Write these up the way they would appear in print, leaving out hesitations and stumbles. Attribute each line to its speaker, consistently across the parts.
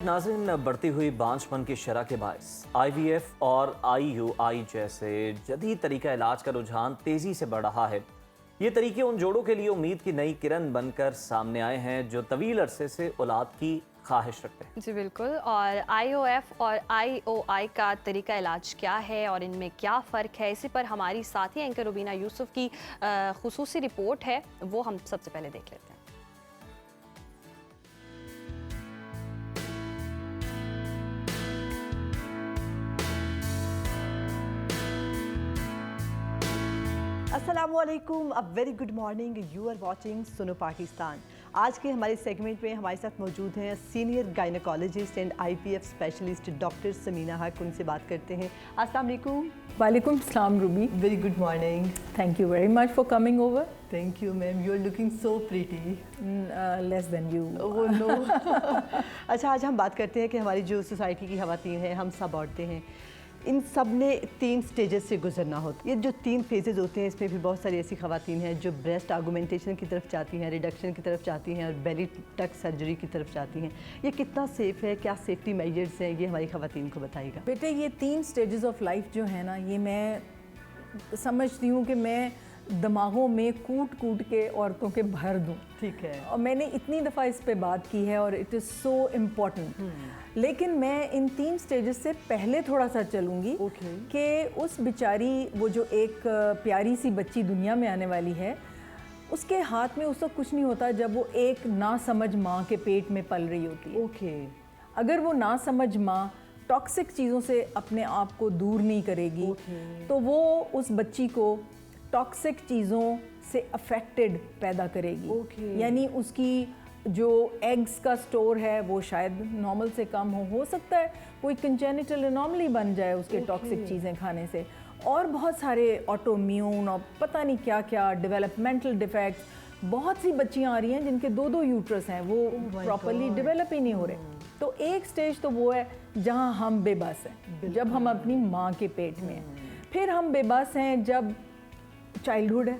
Speaker 1: नाज़रीन, बढ़ती हुई बांझपन की शरह के बायस IVF और IUI जैसे जदीद तरीका इलाज का रुझान तेज़ी से बढ़ रहा है। ये तरीके उन जोड़ों के लिए उम्मीद की नई किरण बनकर सामने आए हैं जो तवील अरसे से औलाद की ख्वाहिश रखते हैं।
Speaker 2: जी बिल्कुल। और IOF और IOI का तरीका इलाज क्या है और इनमें क्या फ़र्क है, इसी पर हमारी साथी एंकर रुबीना यूसुफ की खुसूसी रिपोर्ट है, वो हम सबसे पहले देख लेते हैं।
Speaker 3: अस्सलामुअलैकुम, a very good morning. You are watching Suno Pakistan. आज के हमारे सेगमेंट में हमारे साथ मौजूद हैं senior gynaecologist and IVF specialist doctor Samina Haq. उनसे बात करते हैं। अस्सलाम वालेकुम।
Speaker 4: वालेकुम सलाम Ruby.
Speaker 3: Very good morning.
Speaker 4: Thank you very much for coming over.
Speaker 3: Thank you ma'am, you are looking so pretty.
Speaker 4: Less than you.
Speaker 3: Oh no. अच्छा, आज हम बात करते हैं कि हमारी जो सोसाइटी की ख़वातीन हैं, हम सब औरतें हैं, इन सब ने 3 स्टेजेस से गुजरना होता है। ये जो 3 फेजेस होते हैं, इसमें भी बहुत सारी ऐसी ख़वातीन हैं जो ब्रेस्ट आगुमेंटेशन की तरफ जाती हैं, रिडक्शन की तरफ जाती हैं और बेली टक सर्जरी की तरफ जाती हैं। ये कितना सेफ़ है, क्या सेफ्टी मेजर्स हैं, ये हमारी ख़वातीन को बताइएगा।
Speaker 4: बेटे, ये 3 स्टेजेस ऑफ लाइफ जो है ना, ये मैं समझती हूँ कि मैं दिमागों में कूट कूट के औरतों के भर दूँ।
Speaker 3: ठीक है।
Speaker 4: और मैंने इतनी दफ़ा इस पे बात की है और इट इज़ सो इम्पॉर्टेंट। लेकिन मैं इन 3 स्टेजेस से पहले थोड़ा सा चलूँगी कि उस बेचारी, वो जो एक प्यारी सी बच्ची दुनिया में आने वाली है, उसके हाथ में उस वक्त कुछ नहीं होता जब वो एक नासमझ माँ के पेट में पल रही होती है। अगर वो नासमझ माँ टॉक्सिक चीज़ों से अपने आप को दूर नहीं करेगी तो वो उस बच्ची को टॉक्सिक चीज़ों से अफेक्टेड पैदा करेगी। यानी उसकी जो एग्स का स्टोर है वो शायद नॉर्मल से कम हो सकता है कोई कंजेनिटल एनॉमली बन जाए उसके टॉक्सिक चीज़ें खाने से, और बहुत सारे ऑटोम्यून और पता नहीं क्या क्या डेवलपमेंटल डिफेक्ट्स। बहुत सी बच्चियां आ रही हैं जिनके 2-2 यूट्रस हैं, वो प्रॉपरली डेवलप ही नहीं हो रहे। तो एक स्टेज तो वो है जहाँ हम बेबस हैं, जब हम अपनी माँ के पेट में हैं। फिर हम बेबस हैं जब चाइल्डहुड है,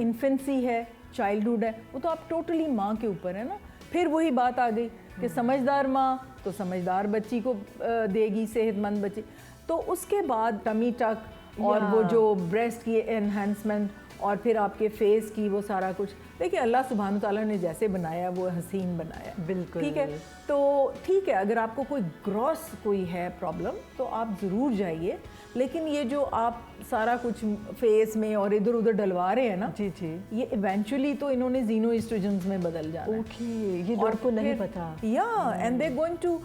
Speaker 4: इन्फेंसी है, चाइल्डहुड है, वो तो आप टोटली माँ के ऊपर है ना। फिर वही बात आ गई कि समझदार माँ तो समझदार बच्ची को देगी, सेहतमंद बच्ची। तो उसके बाद टमी टक और वो जो ब्रेस्ट की एनहांसमेंट और फिर आपके फेस की वो सारा कुछ। देखिए, अल्लाह सुब्हान ताला ने जैसे बनाया वो हसीन बनाया।
Speaker 3: बिल्कुल
Speaker 4: ठीक है। तो ठीक है, अगर आपको कोई ग्रॉस कोई है प्रॉब्लम तो आप ज़रूर जाइए। लेकिन ये जो आप सारा कुछ फेस में और इधर उधर डलवा रहे हैं ना,
Speaker 3: जी जी,
Speaker 4: ये इवेंचुअली तो इन्होंने जीनो एस्ट्रोजन्स में बदल जाना है।
Speaker 3: ये लोगों को नहीं पता।
Speaker 4: And they going to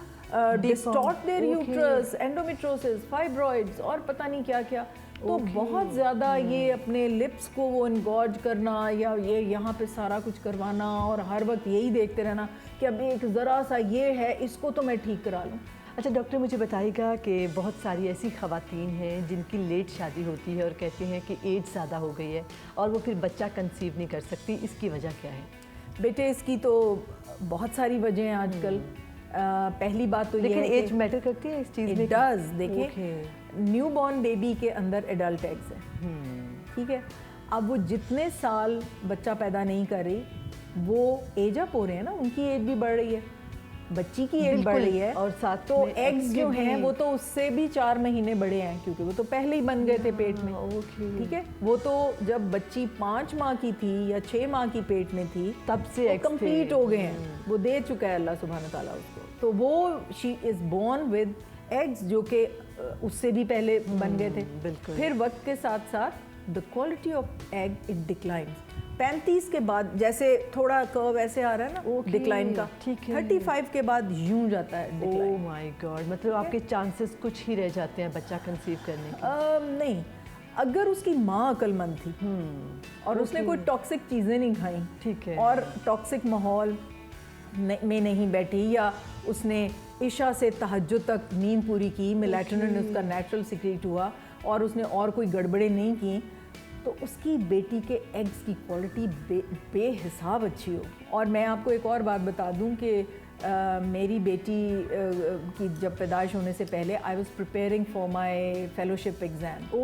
Speaker 4: distort their uterus, endometriosis, fibroids और पता नहीं क्या क्या। तो बहुत ज़्यादा ये अपने लिप्स को वो इनगॉर्ज करना या ये यहाँ पे सारा कुछ करवाना और हर वक्त यही देखते रहना कि अब एक ज़रा सा ये है, इसको तो मैं ठीक करा लूँ।
Speaker 3: अच्छा डॉक्टर, मुझे बताइएगा कि बहुत सारी ऐसी ख़वातीन हैं जिनकी लेट शादी होती है और कहते हैं कि एज ज़्यादा हो गई है और वो फिर बच्चा कंसीव नहीं कर सकती, इसकी वजह क्या है?
Speaker 4: बेटे, इसकी तो बहुत सारी वजह हैं आजकल। पहली बात तो
Speaker 3: लेकिन
Speaker 4: ये है
Speaker 3: एज मैटर करती है इस चीज़ में?
Speaker 4: It does. देखिए, न्यू बॉर्न बेबी के अंदर एडल्ट एग्स हैं। ठीक है। अब वो जितने साल बच्चा पैदा नहीं कर रही, वो एज अप हो रहे हैं ना, उनकी एज भी बढ़ रही है, बच्ची की एज बढ़ रही है।
Speaker 3: और साथ
Speaker 4: तो एग्स जो हैं वो तो उससे भी 4 महीने बड़े हैं क्योंकि वो तो पहले ही बन गए थे पेट में। ठीक है। वो तो जब बच्ची 5 माह की थी या 6 माह की पेट में थी
Speaker 3: तब से
Speaker 4: कंप्लीट हो गए हैं, वो दे चुका है अल्लाह सुब्हान ताला उसको। तो वो she is born with eggs जो कि उससे भी पहले बन गए थे।
Speaker 3: बिल्कुल।
Speaker 4: फिर वक्त के साथ साथ the quality of egg it declines. 35 के बाद जैसे थोड़ा कर्व ऐसे आ रहा है ना डिक्लाइन का,
Speaker 3: ठीक है।
Speaker 4: 35 के बाद यूं जाता है डिक्लाइन।
Speaker 3: ओह माय गॉड, मतलब आपके चांसेस कुछ ही रह जाते हैं बच्चा कंसीव करने के?
Speaker 4: नहीं, अगर उसकी माँ अक्लमंद थी और उसने कोई टॉक्सिक चीज़ें नहीं खाई,
Speaker 3: ठीक है,
Speaker 4: और टॉक्सिक माहौल में नहीं बैठी, या उसने इशा से तहज्जुद तक नींद पूरी की, मेलाटोनिन उसका नेचुरल सिक्रीट हुआ और उसने और कोई गड़बड़े नहीं की, तो उसकी बेटी के एग्स की क्वालिटी बेहिसाब अच्छी होगी। और मैं आपको एक और बात बता दूं कि मेरी बेटी की जब पैदाइश होने से पहले I was preparing for my fellowship exam.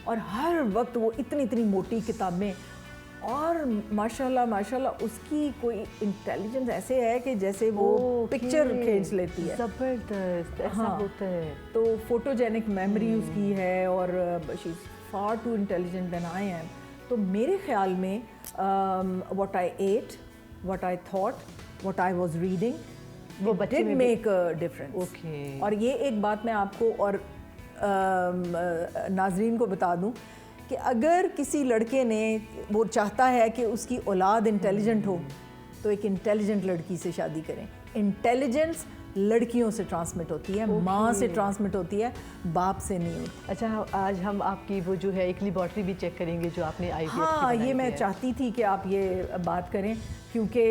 Speaker 4: और हर वक्त वो इतनी इतनी मोटी किताबें और माशाल्लाह माशाल्लाह उसकी कोई इंटेलिजेंस ऐसे है कि जैसे वो पिक्चर खींच लेती है।
Speaker 3: ज़बरदस्त, ऐसा होता है।
Speaker 4: तो फोटोजेनिक मेमोरी उसकी है और she is far too intelligent than I am. तो मेरे ख्याल में what I ate, what I thought, what I was reading,
Speaker 3: वो बच्चे
Speaker 4: डिड
Speaker 3: में
Speaker 4: मेक अ डिफरेंस।
Speaker 3: ओके।
Speaker 4: और ये एक बात मैं आपको और नाजरीन को बता दूं कि अगर किसी लड़के ने वो चाहता है कि उसकी औलाद इंटेलिजेंट हो तो एक इंटेलिजेंट लड़की से शादी करें। इंटेलिजेंस लड़कियों से ट्रांसमिट होती है, माँ से ट्रांसमिट होती है, बाप से नहीं होती।
Speaker 3: अच्छा, आज हम आपकी वो जो है एक लेबॉर्ट्री भी चेक करेंगे जो आपने IVF की
Speaker 4: हाँ,
Speaker 3: बनाई
Speaker 4: ये मैं
Speaker 3: है।
Speaker 4: चाहती थी कि आप ये बात करें क्योंकि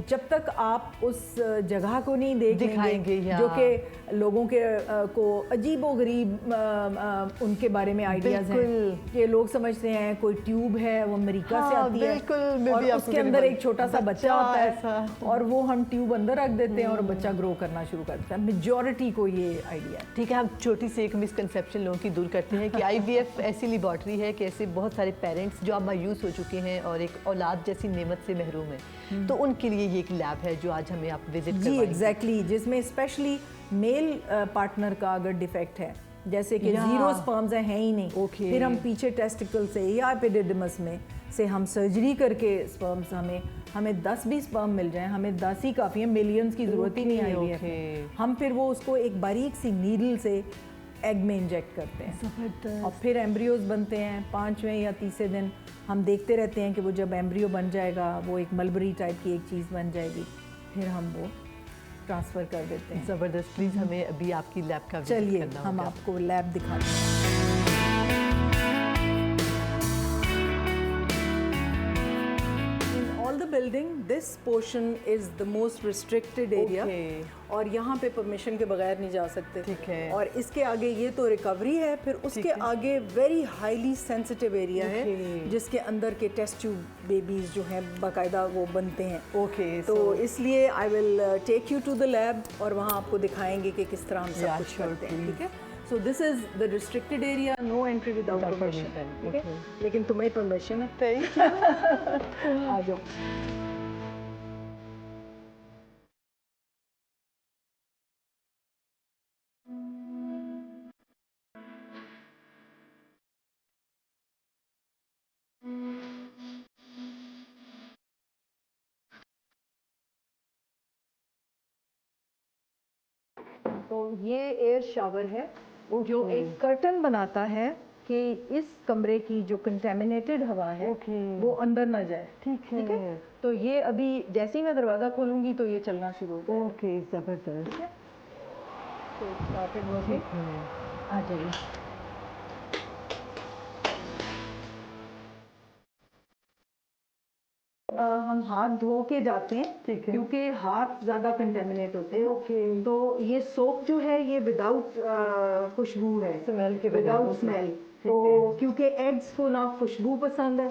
Speaker 4: जब तक आप उस जगह को नहीं
Speaker 3: दिखाएंगे
Speaker 4: लेंगे जो कि लोगों के को अजीबो गरीब उनके बारे में आइडियाज़ हैं कि लोग समझते हैं कोई ट्यूब है वो अमेरिका से आती है और उसके अंदर एक छोटा सा बच्चा होता है और वो हम ट्यूब अंदर रख देते हैं और बच्चा ग्रो करना शुरू कर देता है। मेजॉरिटी को ये आइडिया है।
Speaker 3: ठीक है, हम छोटी सी एक मिसकंसेप्शन लोगों की दूर करते हैं कि IVF ऐसी लेबॉर्ट्री है कि ऐसे बहुत सारे पेरेंट्स जो अब मायूस हो चुके हैं और एक औलाद जैसी नेमत से महरूम है, तो उनके लिए ये एक लैब है जो आज हमें आप विजिट
Speaker 4: जी
Speaker 3: करवाएंगे।
Speaker 4: एग्जैक्टली, जिसमें स्पेशली मेल पार्टनर का अगर डिफेक्ट है जैसे कि जीरो स्पर्म्स हैं ही नहीं, फिर हम पीछे टेस्टिकल से या एपिडिडमस में से हम सर्जरी करके स्पर्म्स हमें 10-20 स्पर्म मिल जाएं, हमें 10 ही काफ़ी है, मिलियंस की ज़रूरत ही नहीं IVF में। हम फिर वो उसको एक बारीक सी नीडल से एग में इंजेक्ट करते हैं और फिर एम्ब्रियोज बनते हैं 5वें या 30वें दिन। हम देखते रहते हैं कि वो जब एम्ब्रियो बन जाएगा वो एक मलबरी टाइप की एक चीज़ बन जाएगी, फिर हम वो ट्रांसफ़र कर देते हैं।
Speaker 3: ज़बरदस्त। प्लीज़ हमें अभी आपकी लैब का विजिट
Speaker 4: चलिए
Speaker 3: करना
Speaker 4: हम
Speaker 3: होगा।
Speaker 4: आपको लैब दिखाते हैं। Building this portion is the most restricted area और यहाँ पे परमिशन के बगैर नहीं जा सकते।
Speaker 3: ठीक है।
Speaker 4: और इसके आगे ये तो रिकवरी है, फिर उसके आगे वेरी हाईली सेंसिटिव एरिया है जिसके अंदर के टेस्ट ट्यूब बेबीज जो हैं बाकायदा वो बनते हैं। तो इसलिए I will take you to the lab और वहाँ आपको दिखाएंगे कि किस तरह हम सब कुछ करते हैं। ठीक है, so this is the restricted area, no entry without permission. ठीक है, लेकिन तुम्हें परमिशन है। आ जाओ। तो ये एयर शावर है जो एक कर्टन बनाता है कि इस कमरे की जो कंटेमिनेटेड हवा है वो अंदर ना जाए। ठीक है, तो ये अभी जैसे ही मैं दरवाज़ा खोलूंगी तो ये चलना शुरू हो जाएगा।
Speaker 3: ओके, ज़बरदस्त।
Speaker 4: तो स्टार्टेड वर्किंग। आ जाइए। हम हाथ धो के जाते हैं क्योंकि हाथ ज़्यादा कंटेमिनेट होते हैं। तो ये सोप जो है ये विदाउट खुशबू है,
Speaker 3: स्मेल के
Speaker 4: विदाउट स्मेल। तो क्योंकि एग्स को ना खुशबू पसंद है,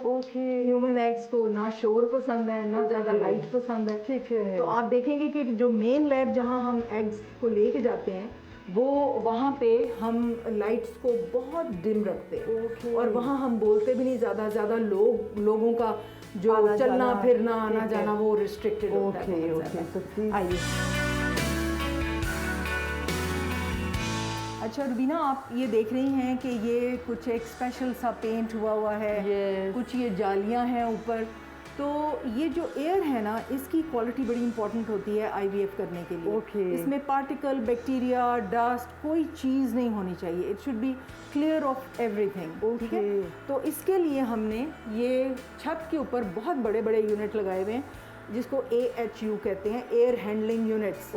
Speaker 4: ह्यूमन एग्स को ना शोर पसंद है ना ज़्यादा लाइट पसंद है। ठीक है, तो आप देखेंगे कि जो मेन लैब जहाँ हम एग्स को लेके जाते हैं वो वहाँ पे हम लाइट्स को बहुत डिम रखते हैं और वहाँ हम बोलते भी नहीं, ज़्यादा लोगों का जो चलना फिरना आना जाना वो रिस्ट्रिक्टेड होता है। आइए। अच्छा रुबीना, आप ये देख रही हैं कि ये कुछ एक स्पेशल सा पेंट हुआ है, कुछ ये जालियां हैं ऊपर। तो ये जो एयर है ना, इसकी क्वालिटी बड़ी इंपॉर्टेंट होती है IVF करने के लिए। इसमें पार्टिकल, बैक्टीरिया, डस्ट कोई चीज़ नहीं होनी चाहिए। It should be clear of everything. ठीक है, तो इसके लिए हमने ये छत के ऊपर बहुत बड़े बड़े यूनिट लगाए हुए हैं जिसको AHU कहते हैं, एयर हैंडलिंग यूनिट्स।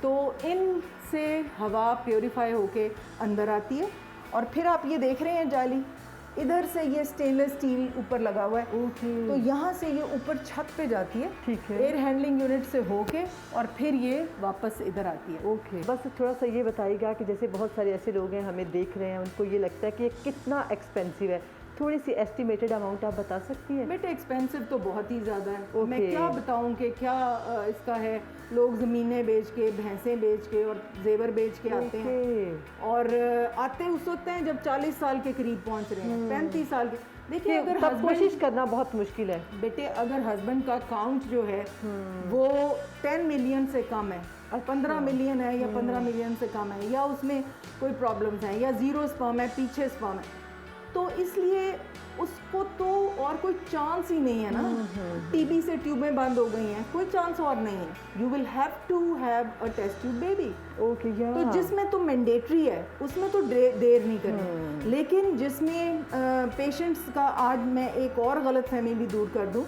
Speaker 4: तो इनसे हवा प्योरीफाई होके अंदर आती है और फिर आप ये देख रहे हैं जाली, इधर से ये स्टेनलेस स्टील ऊपर लगा हुआ है। तो यहाँ से ये ऊपर छत पे जाती है। ठीक है, एयर हैंडलिंग यूनिट से होके और फिर ये वापस इधर आती है।
Speaker 3: बस थोड़ा सा ये बताइएगा कि जैसे बहुत सारे ऐसे लोग हैं हमें देख रहे हैं, उनको ये लगता है कि ये कितना एक्सपेंसिव है, थोड़ी सी एस्टिमेटेड अमाउंट आप बता सकती हैं?
Speaker 4: बेटे एक्सपेंसिव तो बहुत ही ज़्यादा है। मैं क्या बताऊं कि क्या इसका है, लोग ज़मीनें बेच के, भैंसें बेच के और जेवर बेच के आते हैं और आते उस वक्त हैं जब 40 साल के करीब पहुंच रहे हैं, 35 साल के। देखिए अगर
Speaker 3: तब कोशिश करना बहुत मुश्किल है
Speaker 4: बेटे, अगर हस्बैंड का काउंट जो है वो 10 मिलियन से कम है, 15 मिलियन है या 15 मिलियन से कम है, या उसमें कोई प्रॉब्लम्स हैं, या ज़ीरो स्पर्म है, पीछे स्पर्म है, तो इसलिए उसको तो और कोई चांस ही नहीं है ना। टीबी से ट्यूबें बंद हो गई हैं, कोई चांस और नहीं है। You will have to have a test tube baby.
Speaker 3: Okay,
Speaker 4: तो जिसमें तो मैंडेटरी है उसमें तो देर नहीं करनी, लेकिन जिसमें पेशेंट्स का, आज मैं एक और गलत फहमी भी दूर कर दूं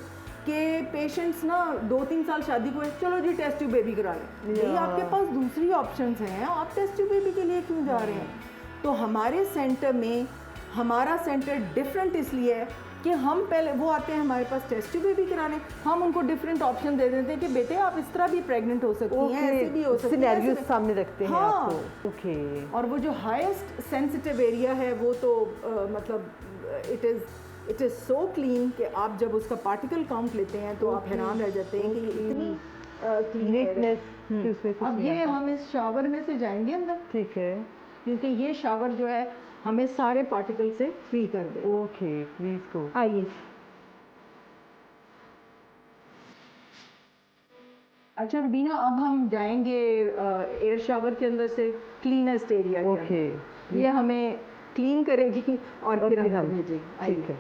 Speaker 4: कि पेशेंट्स ना 2-3 साल शादी को चलो जी टेस्ट ट्यूब बेबी करा लें, ये आपके पास दूसरी ऑप्शंस हैं, आप टेस्ट ट्यूब बेबी के लिए क्यों जा रहे हैं? तो हमारे सेंटर में, हमारा सेंटर डिफरेंट इसलिए है कि हम पहले वो आते हैं हमारे पास टेस्ट ट्यूब बेबी कराने, हम उनको डिफरेंट ऑप्शन दे देते हैं कि बेटे आप इस तरह भी प्रेग्नेंट हो सकती हैं, ऐसे भी हो सकती हैं,
Speaker 3: सिनेरियो सामने रखते हैं
Speaker 4: हाँ।
Speaker 3: आपको। ओके।
Speaker 4: और वो जो हाईएस्ट सेंसिटिव एरिया है वो तो मतलब इट इज़ सो क्लीन कि आप जब उसका पार्टिकल काउंट लेते हैं तो आप हैरान रह जाते हैं कि ये इतनी
Speaker 3: क्लीननेस।
Speaker 4: अब ये हम इस शावर में से जाएंगे अंदर,
Speaker 3: ठीक है,
Speaker 4: क्योंकि ये शावर जो है हमें सारे पार्टिकल से फ्री कर दे।
Speaker 3: Okay, please go.
Speaker 4: आइए। अच्छा बीना, अब हम जाएंगे एयर शावर के अंदर से क्लीनेस्ट एरिया के
Speaker 3: ओके,
Speaker 4: अंदर। ये हमें क्लीन करेगी और फिर हम भेजेंगे।
Speaker 3: ठीक है।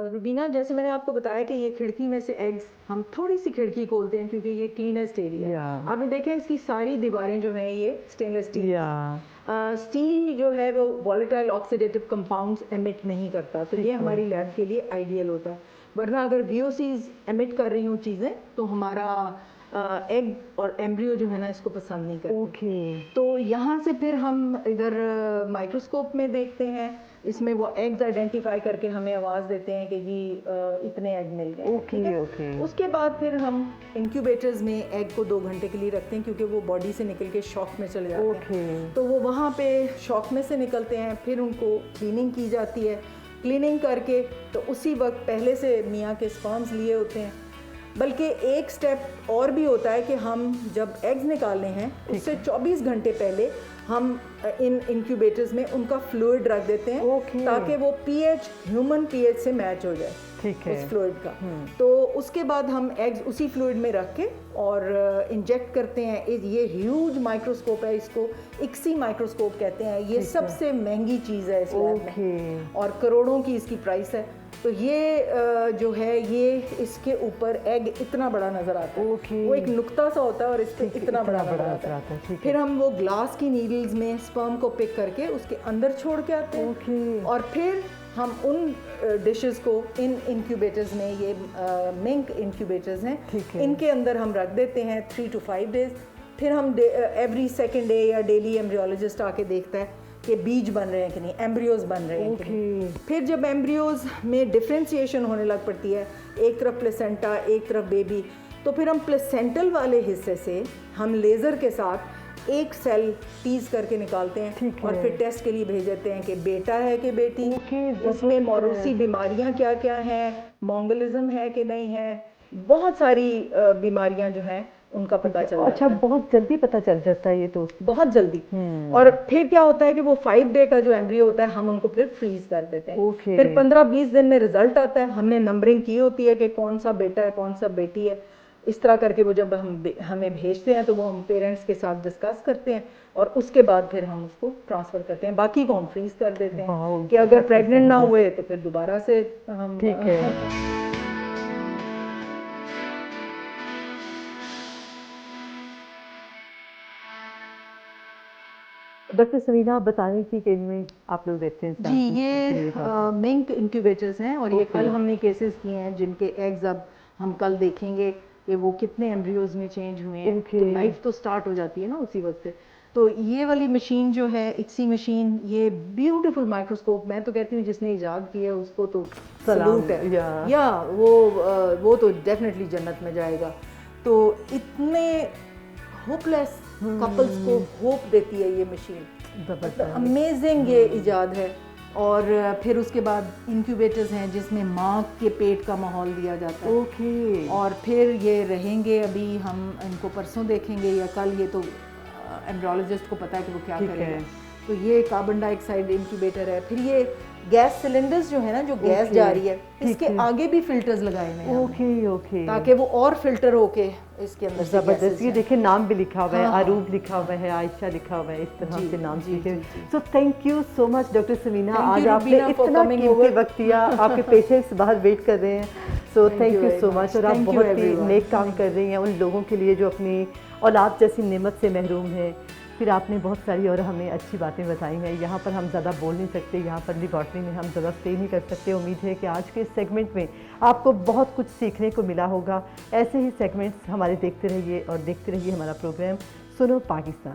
Speaker 4: रुबीना, जैसे मैंने आपको बताया कि ये खिड़की में से एग्स, हम थोड़ी सी खिड़की खोलते हैं क्योंकि ये क्लीनेस्ट एरिया है। आपने देखा है इसकी सारी दीवारें जो हैं ये स्टेनलेस स्टील। स्टील जो है वो वॉलेटाइल ऑक्सीडेटिव कंपाउंड्स एमिट नहीं करता, तो ये हमारी लैब के लिए आइडियल होता है। वरना अगर VOCs एमिट कर रही हों चीज़ें तो हमारा एग और एम्ब्रियो जो है ना इसको पसंद नहीं करते।
Speaker 3: ओके।
Speaker 4: तो यहाँ से फिर हम इधर माइक्रोस्कोप में देखते हैं, इसमें वो एग्स आइडेंटिफाई करके हमें आवाज़ देते हैं कि जी इतने एग मिल गए।
Speaker 3: Okay, okay.
Speaker 4: उसके बाद फिर हम इंक्यूबेटर्स में एग को 2 घंटे के लिए रखते हैं क्योंकि वो बॉडी से निकल के शॉक में चले जाते हैं। तो वो वहाँ पे शॉक में से निकलते हैं, फिर उनको क्लीनिंग की जाती है। क्लीनिंग करके तो उसी वक्त पहले से मियाँ के स्पर्म्स लिए होते हैं। बल्कि एक स्टेप और भी होता है कि हम जब एग्स निकालने हैं उससे 24 घंटे पहले हम इन इंक्यूबेटर्स में उनका फ्लूइड रख देते हैं ताकि वो पीएच, ह्यूमन पीएच से मैच हो जाए।
Speaker 3: ठीक है।
Speaker 4: उस फ्लूइड का। तो उसके बाद हम एग्स उसी फ्लूइड में रख के और इंजेक्ट करते हैं। ये ह्यूज माइक्रोस्कोप है, इसको इक्सी माइक्रोस्कोप कहते हैं। ये सबसे महंगी चीज़ है इस लैब में और करोड़ों की इसकी प्राइस है। तो ये जो है ये इसके ऊपर एग इतना बड़ा नज़र आता है। वो एक नुक्ता सा होता है और इस पर इतना बड़ा नज़र आता है। फिर हम वो ग्लास की नीडल्स में स्पर्म को पिक करके उसके अंदर छोड़ के आते हैं और फिर हम उन डिशेस को इन इंक्यूबेटर्स में, ये मिंक इंक्यूबेटर्स हैं, इनके अंदर हम रख देते हैं 3 to 5 डेज। फिर हम एवरी सेकेंड डे या डेली एम्ब्रियोलॉजिस्ट आके देखता है कि बीज बन रहे हैं कि नहीं, एम्ब्रियोज बन रहे हैं कि नहीं। फिर जब एम्ब्रियोज में डिफ्रेंशिएशन होने लग पड़ती है, एक तरफ प्लेसेंटा एक तरफ बेबी, तो फिर हम प्लेसेंटल वाले हिस्से से हम लेज़र के साथ एक सेल टीज करके निकालते हैं और फिर टेस्ट के लिए भेज देते हैं कि बेटा है कि बेटी, उसमें मौरूसी बीमारियां क्या क्या हैं, मोंगोलिज्म है कि नहीं है, बहुत सारी बीमारियां जो हैं उनका पता चल जाता है।
Speaker 3: अच्छा, बहुत जल्दी पता चल जाता है ये तो,
Speaker 4: बहुत जल्दी। और फिर क्या होता है कि वो 5 डे का जो एम्ब्रियो होता है हम उनको फिर फ्रीज कर देते हैं। फिर 15-20 दिन में रिजल्ट आता है। हमने नंबरिंग की होती है कि कौन सा बेटा है कौन सा बेटी है। इस तरह करके वो जब हमें भेजते हैं तो वो हम पेरेंट्स के साथ डिस्कस करते हैं और उसके बाद फिर हम उसको ट्रांसफ़र करते हैं। बाकी को हम फ्रीज कर देते हैं कि अगर प्रेग्नेंट ना हुए तो फिर दोबारा से हम।
Speaker 3: ठीक है। डॉक्टर सवीना बता रही थी कि इनमें आप लोग देखते हैं
Speaker 4: जी, ये मिंक इंक्यूबेटर्स हैं और ये कल हमने केसेस किए हैं जिनके एग्स अब हम कल देखेंगे कि वो कितने एम्ब्रियोज में चेंज हुए हैं। तो लाइफ तो स्टार्ट हो जाती है ना उसी वक्त से। तो ये वाली मशीन जो है, इक्सी मशीन, ये ब्यूटीफुल माइक्रोस्कोप, मैं तो कहती हूँ जिसने इजाद किया उसको तो सलूट है। या वो तो डेफिनेटली जन्नत में जाएगा। तो इतने होपलेस कपल्स को होप देती है ये मशीन। अमेजिंग ये इजाद है। और फिर उसके बाद इंक्यूबेटर्स हैं जिसमें माँ के पेट का माहौल दिया जाता है।
Speaker 3: ओके।
Speaker 4: और फिर ये रहेंगे, अभी हम इनको परसों देखेंगे या कल, ये तो एम्ब्रियोलॉजिस्ट को पता है कि वो क्या करेगा। तो ये कार्बन डाइऑक्साइड इंक्यूबेटर है। फिर ये गैस सिलेंडर्स जो है ना, जो गैस जा रही है, इसके आगे भी फिल्टर्स लगाए हुए हैं।
Speaker 3: Okay okay.
Speaker 4: ताकि वो और फिल्टर होके इसके अंदर से
Speaker 3: जबरदस्त। ये देखिए नाम भी लिखा हुआ है,
Speaker 4: हाँ,
Speaker 3: अरूब लिखा हुआ है, आयशा लिखा हुआ है, इस तरह
Speaker 4: जी,
Speaker 3: से नाम
Speaker 4: जी,
Speaker 3: लिखे।
Speaker 4: जी, जी।
Speaker 3: So thank you so much doctor Sameena,
Speaker 4: Thank
Speaker 3: आज
Speaker 4: you,
Speaker 3: आपने
Speaker 4: Rubina, for
Speaker 3: इतना
Speaker 4: coming
Speaker 3: कीमती
Speaker 4: over.
Speaker 3: वक्त दिया। आपके पेशेंट्स बाहर वेट कर रहे हैं। सो
Speaker 4: Thank
Speaker 3: thank
Speaker 4: you
Speaker 3: you
Speaker 4: very
Speaker 3: so
Speaker 4: much.
Speaker 3: Much. और आप
Speaker 4: Thank you,
Speaker 3: बहुत ही
Speaker 4: everyone.
Speaker 3: नेक काम कर रही हैं उन लोगों के लिए जो अपनी औलाद जैसी नेमत से महरूम है। फिर आपने बहुत सारी और हमें अच्छी बातें बताई हैं। यहाँ पर हम ज़्यादा बोल नहीं सकते, यहाँ पर लेबॉर्ट्री में हम ज़्यादा स्टे नहीं कर सकते। उम्मीद है कि आज के इस सेगमेंट में आपको बहुत कुछ सीखने को मिला होगा। ऐसे ही सेगमेंट्स हमारे देखते रहिए और देखते रहिए हमारा प्रोग्राम सुनो पाकिस्तान।